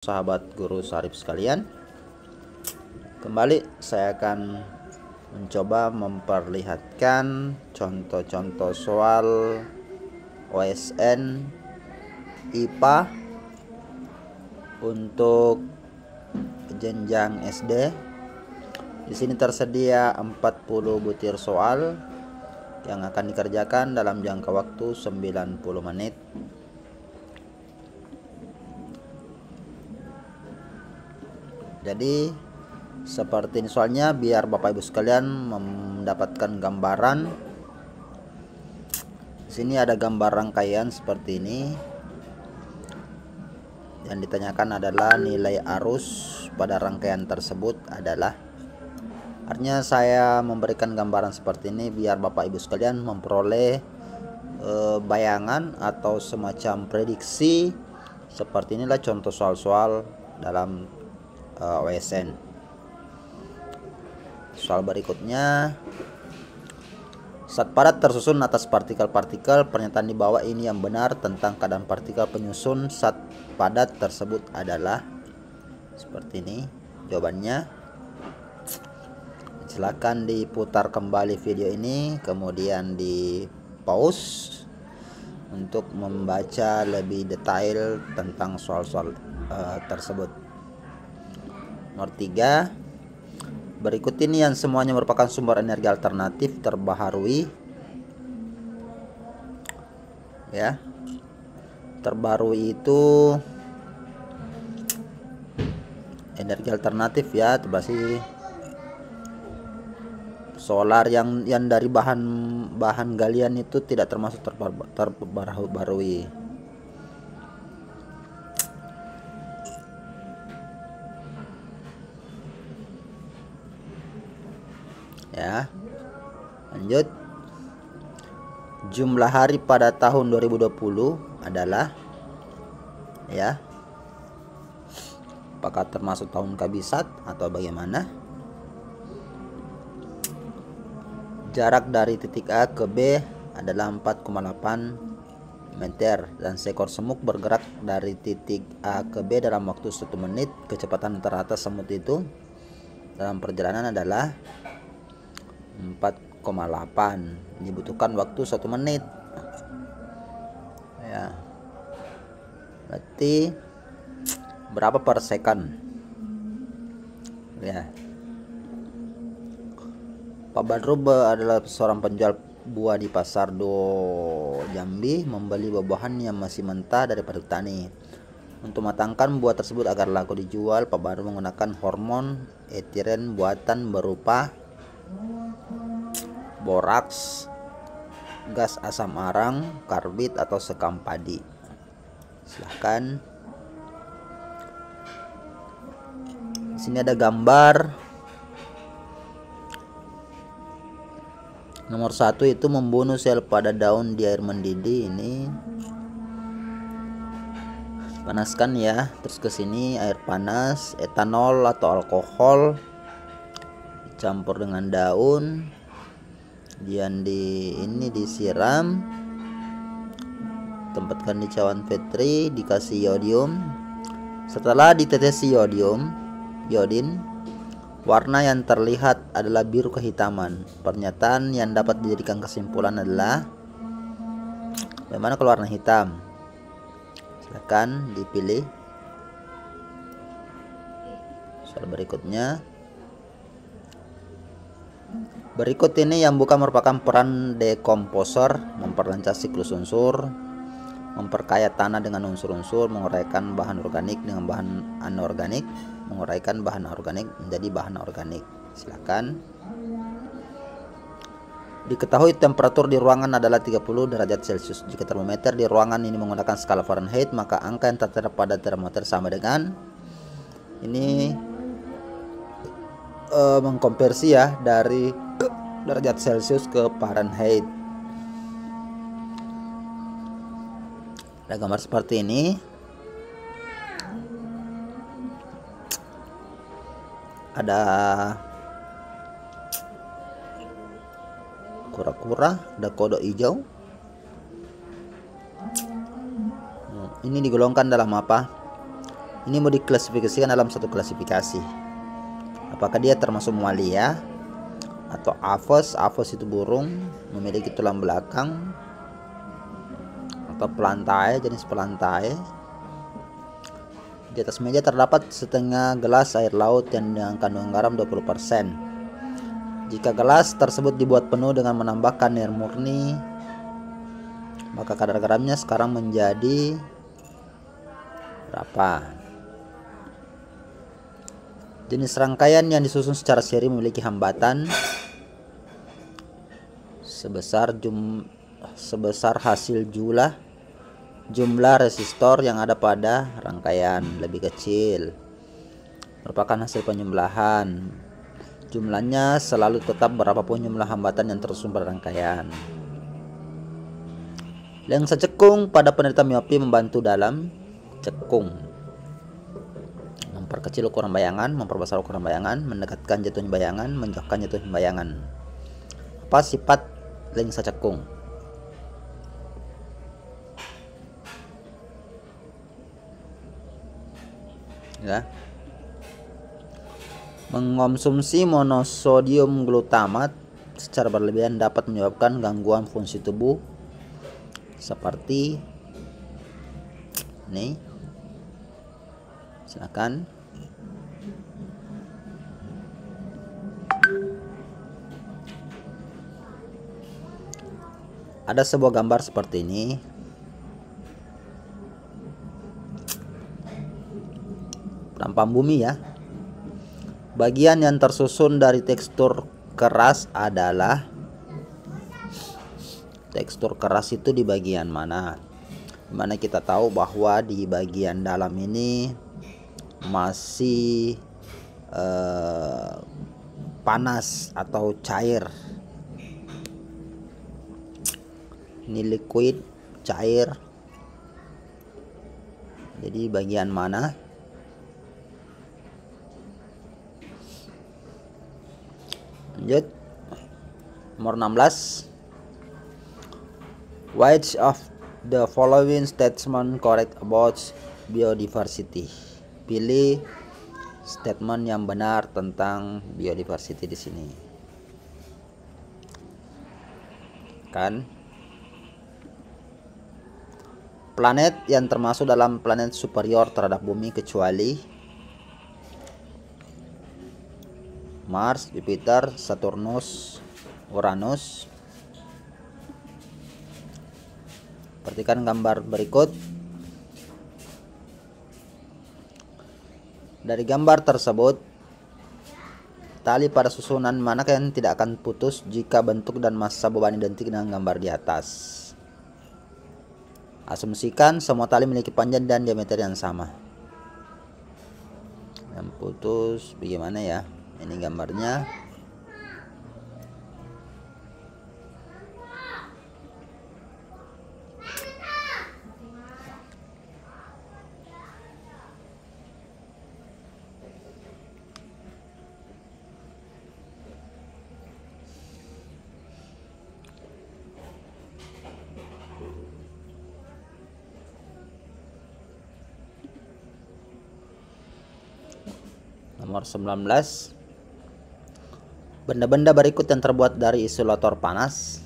Sahabat guru Sarif sekalian, kembali saya akan mencoba memperlihatkan contoh-contoh soal OSN IPA untuk jenjang SD. Di sini tersedia 40 butir soal yang akan dikerjakan dalam jangka waktu 90 menit. Jadi seperti ini soalnya, biar Bapak Ibu sekalian mendapatkan gambaran. Di sini ada gambar rangkaian seperti ini. Yang ditanyakan adalah nilai arus pada rangkaian tersebut adalah. Artinya saya memberikan gambaran seperti ini biar Bapak Ibu sekalian memperoleh bayangan atau semacam prediksi. Seperti inilah contoh soal-soal dalam OSN. Soal berikutnya, zat padat tersusun atas partikel-partikel. Pernyataan di bawah ini yang benar tentang keadaan partikel penyusun zat padat tersebut adalah. Seperti ini jawabannya. Silakan diputar kembali video ini, kemudian di pause untuk membaca lebih detail tentang soal-soal tersebut. Nomor 3, berikut ini yang semuanya merupakan sumber energi alternatif terbaharui. Ya, terbaharui itu energi alternatif ya, berarti solar yang dari bahan galian itu tidak termasuk terbaharui. Ya, lanjut. Jumlah hari pada tahun 2020 adalah, ya, apakah termasuk tahun kabisat atau bagaimana? Jarak dari titik A ke B adalah 4,8 meter dan seekor semut bergerak dari titik A ke B dalam waktu 1 menit. Kecepatan rata-rata semut itu dalam perjalanan adalah 4,8. Dibutuhkan waktu 1 menit. Ya, berarti berapa per second? Ya, Pak Badrub adalah seorang penjual buah di pasar Do Jambi, membeli buah-buahan yang masih mentah dari petani. Untuk matangkan buah tersebut agar laku dijual, Pak Badrub menggunakan hormon etilen buatan berupa boraks, gas asam arang, karbit atau sekam padi. Silahkan. Di sini ada gambar. Nomor 1 itu membunuh sel pada daun di air mendidih. Ini panaskan ya. Terus ke sini air panas, etanol atau alkohol dicampur dengan daun. Kemudian ini disiram, tempatkan di cawan petri, dikasih iodium. Setelah ditetesi iodin, warna yang terlihat adalah biru kehitaman. Pernyataan yang dapat dijadikan kesimpulan adalah, bagaimana kalau warna hitam? Silakan dipilih. Soal berikutnya. Berikut ini yang bukan merupakan peran dekomposer: memperlancar siklus unsur, memperkaya tanah dengan unsur-unsur, menguraikan bahan organik dengan bahan anorganik, menguraikan bahan organik menjadi bahan organik. Silakan. Diketahui temperatur di ruangan adalah 30 derajat Celcius. Jika termometer di ruangan ini menggunakan skala Fahrenheit, maka angka yang tertera pada termometer sama dengan ini. Mengkonversi ya dari derajat Celcius ke Fahrenheit. Ada gambar seperti ini. Ada kura-kura, ada kodok hijau. Ini digolongkan dalam apa? Ini mau diklasifikasikan dalam satu klasifikasi. Apakah dia termasuk mamalia atau aves? Aves itu burung, memiliki tulang belakang, atau pelantai, jenis pelantai. Di atas meja terdapat setengah gelas air laut yang dengan kandungan garam 20%. Jika gelas tersebut dibuat penuh dengan menambahkan air murni, maka kadar garamnya sekarang menjadi berapa? Jenis rangkaian yang disusun secara seri memiliki hambatan sebesar hasil jumlah resistor yang ada pada rangkaian lebih kecil, merupakan hasil penjumlahan. Jumlahnya selalu tetap berapapun jumlah hambatan yang tersusun pada rangkaian. Lensa cekung pada penderita miopi membantu dalam cekung, memperkecil ukuran bayangan, memperbesar ukuran bayangan, mendekatkan jatuhnya bayangan, menjauhkan jatuhnya bayangan. Apa sifat lensa cekung? Ya. Mengonsumsi monosodium glutamat secara berlebihan dapat menyebabkan gangguan fungsi tubuh seperti ini. Silakan. Ada sebuah gambar seperti ini. Penampang bumi ya. Bagian yang tersusun dari tekstur keras adalah tekstur keras itu di bagian mana? Dimana kita tahu bahwa di bagian dalam ini masih panas atau cair. Ini liquid, cair. Jadi bagian mana? Lanjut. Nomor 16. Which of the following statement correct about biodiversity? Pilih statement yang benar tentang biodiversity di sini. Kan? Planet yang termasuk dalam planet superior terhadap bumi kecuali Mars, Jupiter, Saturnus, Uranus. Perhatikan gambar berikut. Dari gambar tersebut, tali pada susunan mana yang tidak akan putus jika bentuk dan massa beban identik dengan gambar di atas? Asumsikan semua tali memiliki panjang dan diameter yang sama. Yang putus bagaimana ya? Ini gambarnya. Nomor 19. Benda-benda berikut yang terbuat dari isolator panas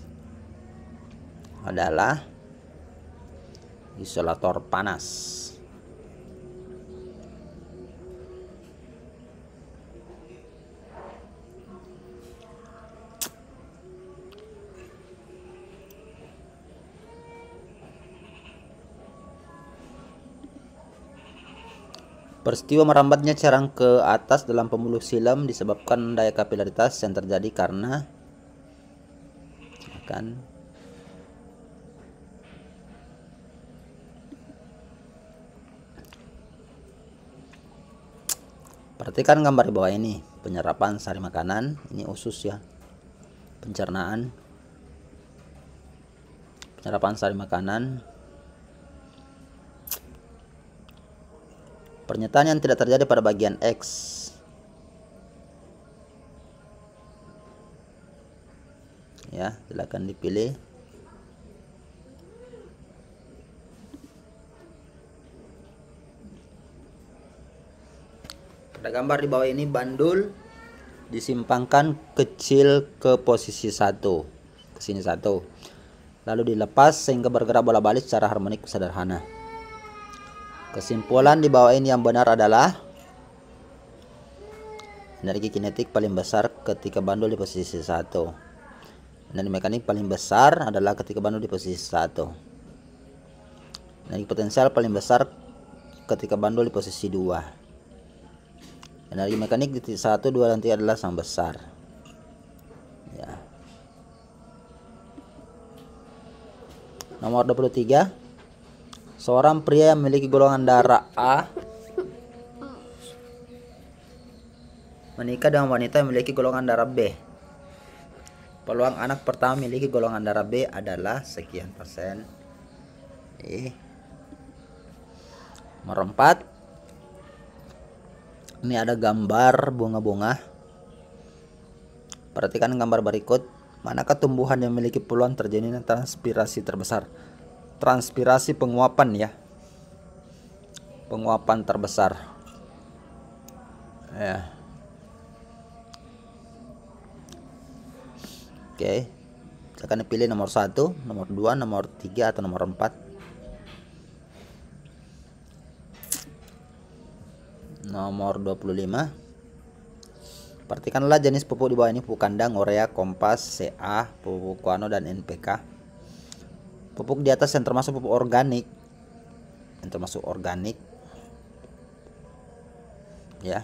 adalah isolator panas. Peristiwa merambatnya cairan ke atas dalam pembuluh silem disebabkan daya kapilaritas yang terjadi karena perhatikan gambar di bawah ini. Penyerapan sari makanan, ini usus ya. Pencernaan, penyerapan sari makanan. Pernyataan yang tidak terjadi pada bagian X. Ya, silakan dipilih. Ada gambar di bawah ini, bandul disimpangkan kecil ke posisi 1, ke sini 1, lalu dilepas sehingga bergerak bola balik secara harmonik sederhana. Kesimpulan di bawah ini yang benar adalah energi kinetik paling besar ketika bandul di posisi 1. Energi mekanik paling besar adalah ketika bandul di posisi 1. Energi potensial paling besar ketika bandul di posisi 2. Energi mekanik di titik 1, 2, dan 3 adalah sama besar. Ya. Nomor 23. Seorang pria yang memiliki golongan darah A menikah dengan wanita yang memiliki golongan darah B. Peluang anak pertama memiliki golongan darah B adalah sekian persen. Nomor 4. Ini ada gambar bunga-bunga. Perhatikan gambar berikut. Manakah tumbuhan yang memiliki peluang terjadinya transpirasi terbesar? Transpirasi penguapan ya. Penguapan terbesar. Ya. Oke. Akan dipilih nomor 1, nomor 2, nomor 3 atau nomor 4. Nomor 25. Perhatikanlah jenis pupuk di bawah ini: pupuk kandang, urea, kompas, CA, pupuk guano, dan NPK. Pupuk di atas yang termasuk pupuk organik, ya.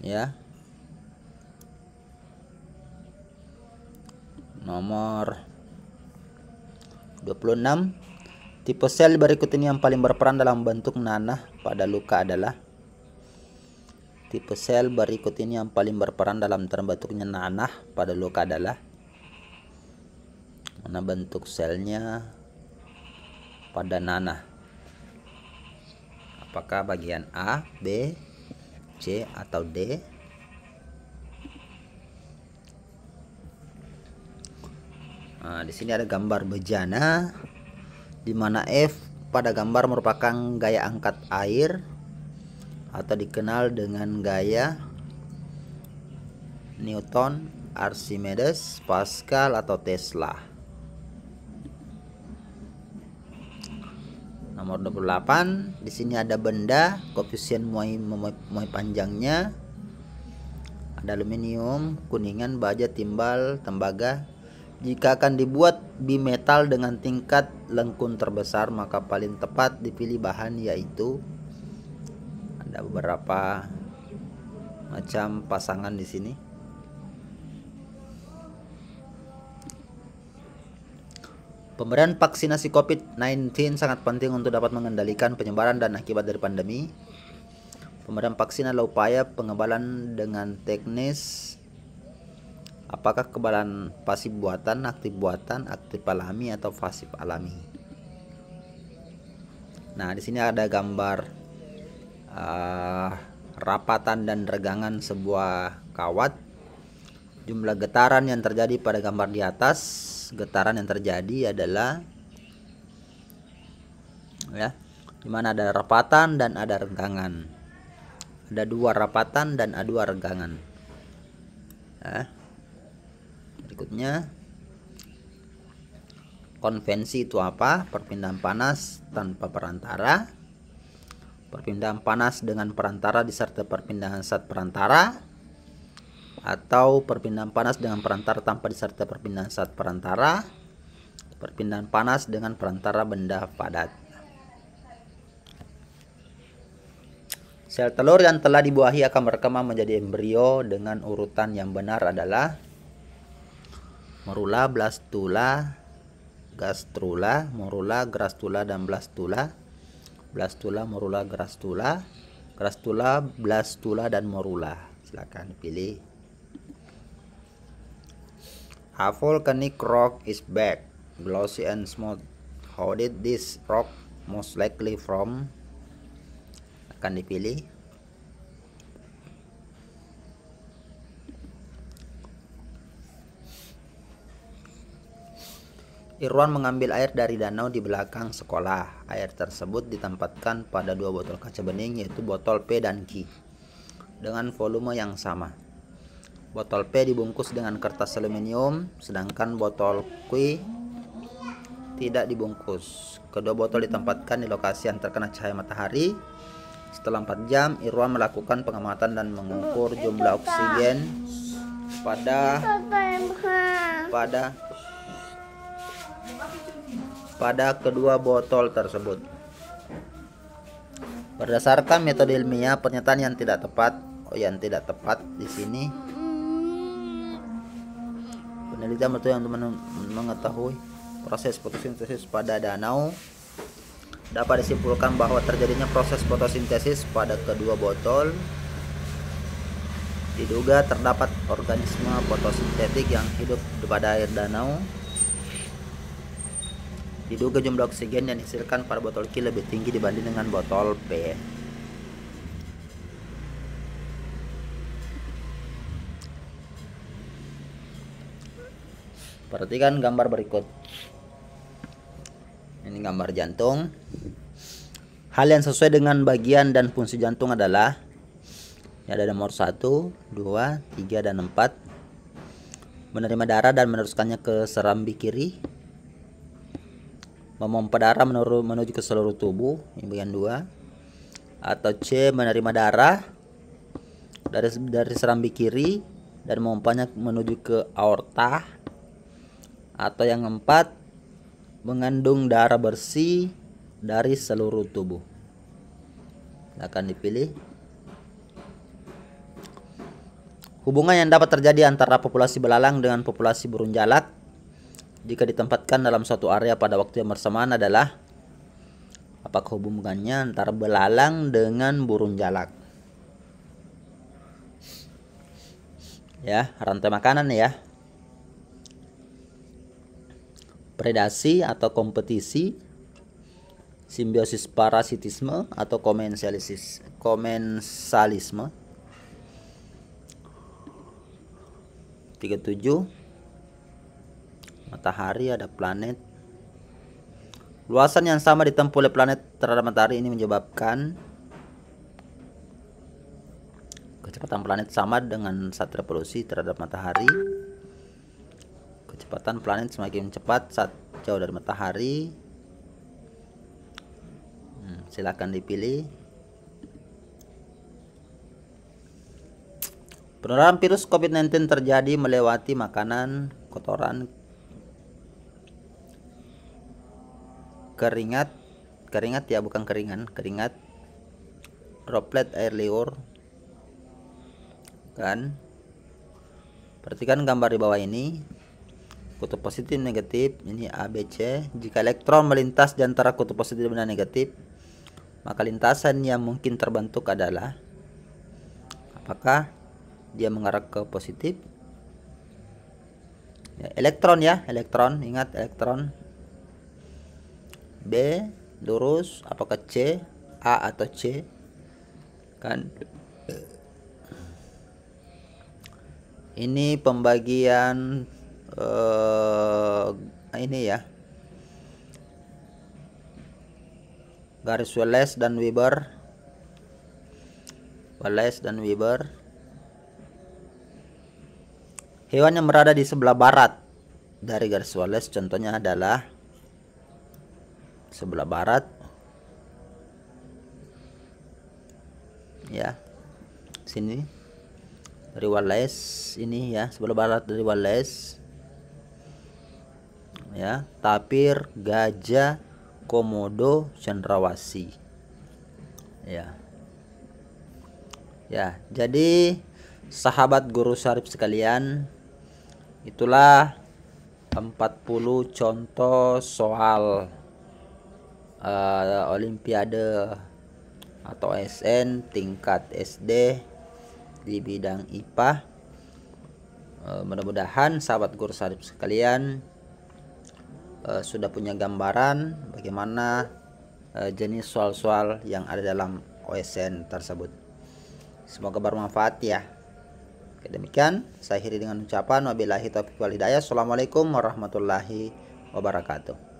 Ya. Nomor 26. Tipe sel berikut ini yang paling berperan dalam bentuk nanah pada luka adalah. Tipe sel berikut ini yang paling berperan dalam terbentuknya nanah pada luka adalah. Mana bentuk selnya pada nanah? Apakah bagian A, B, C, atau D? Nah, di sini ada gambar bejana, di mana F pada gambar merupakan gaya angkat air atau dikenal dengan gaya Newton, Archimedes, Pascal, atau Tesla. Nomor 28. Di sini ada benda, koefisien muai panjangnya. Ada aluminium, kuningan, baja, timbal, tembaga. Jika akan dibuat bimetal dengan tingkat lengkung terbesar, maka paling tepat dipilih bahan, yaitu ada beberapa macam pasangan di sini. Pemberian vaksinasi COVID-19 sangat penting untuk dapat mengendalikan penyebaran dan akibat dari pandemi. Pemberian vaksin adalah upaya pengebalan dengan teknis. Apakah kekebalan pasif buatan, aktif alami, atau pasif alami? Nah, di sini ada gambar rapatan dan regangan sebuah kawat. Jumlah getaran yang terjadi pada gambar di atas, getaran yang terjadi adalah ya, dimana ada rapatan dan ada regangan. Ada 2 rapatan dan ada 2 regangan. Berikutnya, konvensi itu apa? Perpindahan panas tanpa perantara, perpindahan panas dengan perantara disertai perpindahan zat perantara, atau perpindahan panas dengan perantara tanpa disertai perpindahan zat perantara, perpindahan panas dengan perantara benda padat. Sel telur yang telah dibuahi akan berkembang menjadi embrio dengan urutan yang benar adalah morula, blastula, gastrula, morula, grastula, dan blastula. Blastula, morula, grastula, blastula, dan morula. Silakan pilih. A volcanic rock is back, glossy and smooth. How did this rock most likely from? Akan dipilih. Irwan mengambil air dari danau di belakang sekolah. Air tersebut ditempatkan pada 2 botol kaca bening, yaitu botol P dan Q, dengan volume yang sama. Botol P dibungkus dengan kertas aluminium, sedangkan botol Q tidak dibungkus. Kedua botol ditempatkan di lokasi yang terkena cahaya matahari. Setelah 4 jam, Irwan melakukan pengamatan dan mengukur jumlah oksigen pada kedua botol tersebut. Berdasarkan metode ilmiah, pernyataan yang tidak tepat di sini. Penelitian betul yang mengetahui proses fotosintesis pada danau, dapat disimpulkan bahwa terjadinya proses fotosintesis pada kedua botol. Diduga terdapat organisme fotosintetik yang hidup pada air danau. Diduga jumlah oksigen yang dihasilkan pada botol Q lebih tinggi dibanding dengan botol P. Perhatikan gambar berikut. Ini gambar jantung. Hal yang sesuai dengan bagian dan fungsi jantung adalah, ya, ada nomor 1, 2, 3, dan 4. Menerima darah dan meneruskannya ke serambi kiri. Memompa darah menuju ke seluruh tubuh, ini bagian 2. Atau C, menerima darah dari serambi kiri dan memompanya menuju ke aorta. Atau yang 4, mengandung darah bersih dari seluruh tubuh. Akan dipilih. Hubungan yang dapat terjadi antara populasi belalang dengan populasi burung jalak jika ditempatkan dalam suatu area pada waktu yang bersamaan adalah, apakah hubungannya antara belalang dengan burung jalak? Ya, rantai makanan ya. Predasi atau kompetisi, simbiosis parasitisme atau komensalisme. 37. Matahari, ada planet. Luasan yang sama ditempuh oleh planet terhadap matahari ini menyebabkan kecepatan planet sama dengan saat revolusi terhadap matahari. Kecepatan planet semakin cepat saat jauh dari matahari. Silakan dipilih. Penularan virus COVID-19 terjadi melewati makanan, kotoran, keringat ya, bukan keringat, droplet air liur, kan? Perhatikan gambar di bawah ini. Kutub positif negatif, ini A, B, C. Jika elektron melintas di antara kutub positif dan negatif, maka lintasan yang mungkin terbentuk adalah, apakah dia mengarah ke positif? Ya, elektron ya, elektron, ingat elektron. B, lurus, apakah C, A atau C? Kan ini pembagian ini ya, garis Wallace dan Weber. Hewan yang berada di sebelah barat dari garis Wallace contohnya adalah sebelah barat ya, sini dari Wallace, ini ya, sebelah barat dari Wallace ya, tapir, gajah, komodo, cendrawasih ya. Jadi sahabat guru syarif sekalian, itulah 40 contoh soal Olimpiade atau SN tingkat SD di bidang IPA. Mudah-mudahan sahabat guru syarif sekalian sudah punya gambaran bagaimana jenis soal-soal yang ada dalam OSN tersebut. Semoga bermanfaat ya. Oke, demikian saya akhiri dengan ucapan wabillahi taufiq wal hidayah. Assalamualaikum warahmatullahi wabarakatuh.